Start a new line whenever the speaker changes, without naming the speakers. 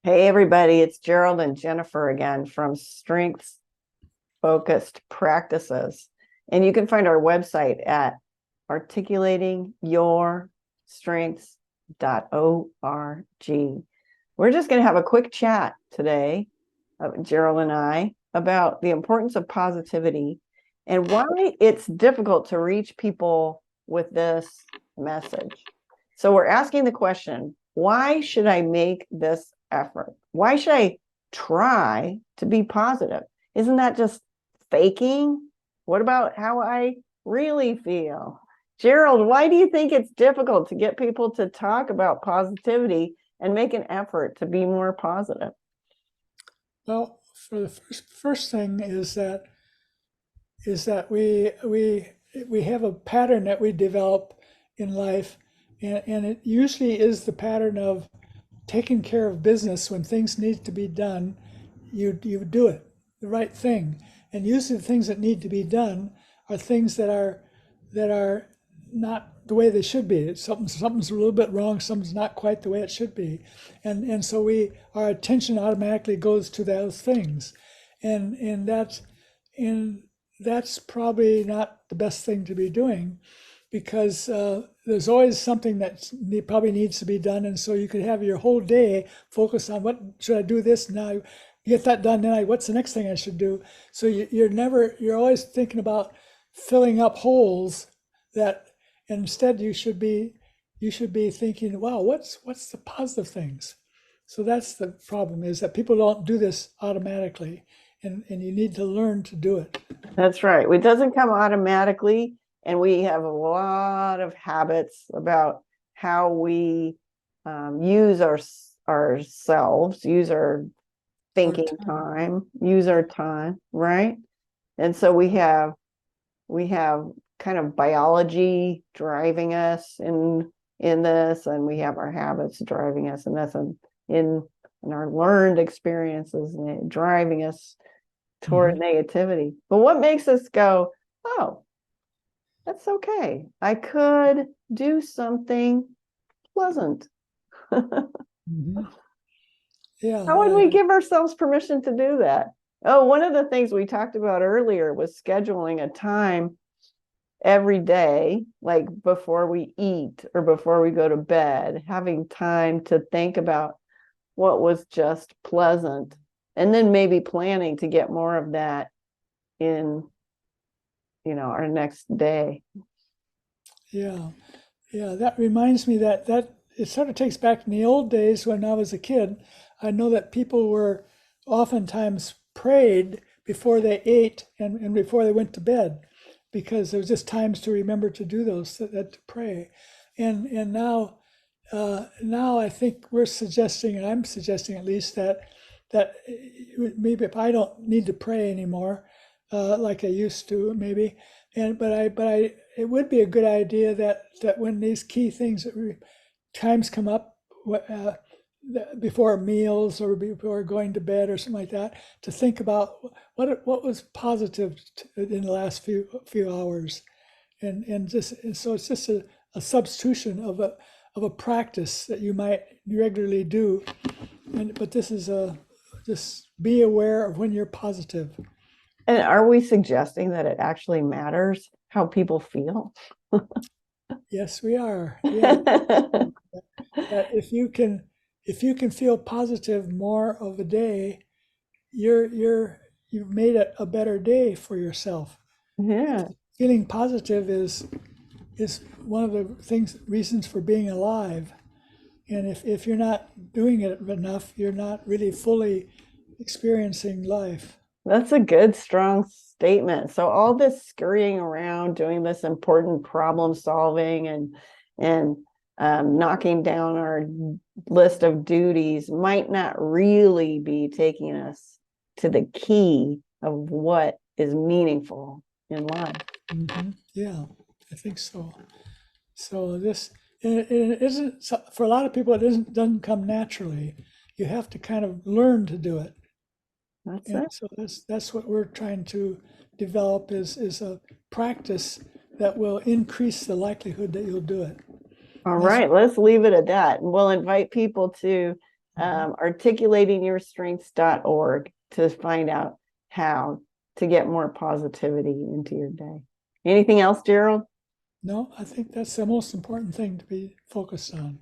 Hey, everybody, it's Gerald and Jennifer again from Strengths Focused Practices. And you can find our website at articulatingyourstrengths.org. We're just going to have a quick chat today, Gerald and I, about the importance of positivity and why it's difficult to reach people with this message. So we're asking the question, why should I make this effort? Why should I try to be positive? Isn't that just faking? What about how I really feel? Gerald, why do you think it's difficult to get people to talk about positivity and make an effort to be more positive?
Well, for the first thing is that we have a pattern that we develop in life, and it usually is the pattern of taking care of business when things need to be done. You do it the right thing, and usually the things that need to be done are things that are not the way they should be. Something's a little bit wrong. Something's not quite the way it should be, and so our attention automatically goes to those things, and that's probably not the best thing to be doing, because there's always something that probably needs to be done, and so you could have your whole day focused on what should I do this now. Get that done. Then what's the next thing I should do? So you're always thinking about filling up holes that instead you should be thinking, wow, what's the positive things? So that's the problem, is that people don't do this automatically, and you need to learn to do it.
That's right. It doesn't come automatically, and we have a lot of habits about how we use ourselves, use our thinking time, use our time, right? And so we have kind of biology driving us in this, and we have our habits driving us in this, and in our learned experiences driving us toward
Mhm.
negativity. But what makes us go, oh, that's okay. I could do something pleasant. How
Mhm. Yeah,
would we give ourselves permission to do that? Oh, one of the things we talked about earlier was scheduling a time every day, like before we eat or before we go to bed, having time to think about what was just pleasant, and then maybe planning to get more of that in our next day.
yeah, yeah. That reminds me that it sort of takes back in the old days when I was a kid. I know that people were oftentimes prayed before they ate and before they went to bed, because there was just times to remember to do those, that to pray. And now I think we're suggesting, and I'm suggesting at least, that maybe if I don't need to pray anymore, like I used to, maybe, but I it would be a good idea that when these key things times come up, uh, before meals or before going to bed or something like that, to think about what was positive in the last few hours, and so it's just a substitution of a practice that you might regularly do, but this is a just be aware of when you're positive.
And are we suggesting that it actually matters how people feel?
Yes, we are. Yeah, that if you can feel positive more of a day, you've made it a better day for yourself.
Yeah,
Feeling positive is one of the reasons for being alive. And if you're not doing it enough, you're not really fully experiencing life.
that's a good, strong statement. So all this scurrying around, doing this important problem solving and knocking down our list of duties might not really be taking us to the key of what is meaningful in life.
Yeah, I think so. So and it isn't, for a lot of people, doesn't come naturally. You have to kind of learn to do it.
That's
And
it.
so that's what we're trying to develop, is a practice that will increase the likelihood that you'll do it.
All
And that's
right, let's leave it at that. And we'll invite people to articulatingyourstrengths.org to find out how to get more positivity into your day. Anything else, Gerald?
No, I think that's the most important thing to be focused on.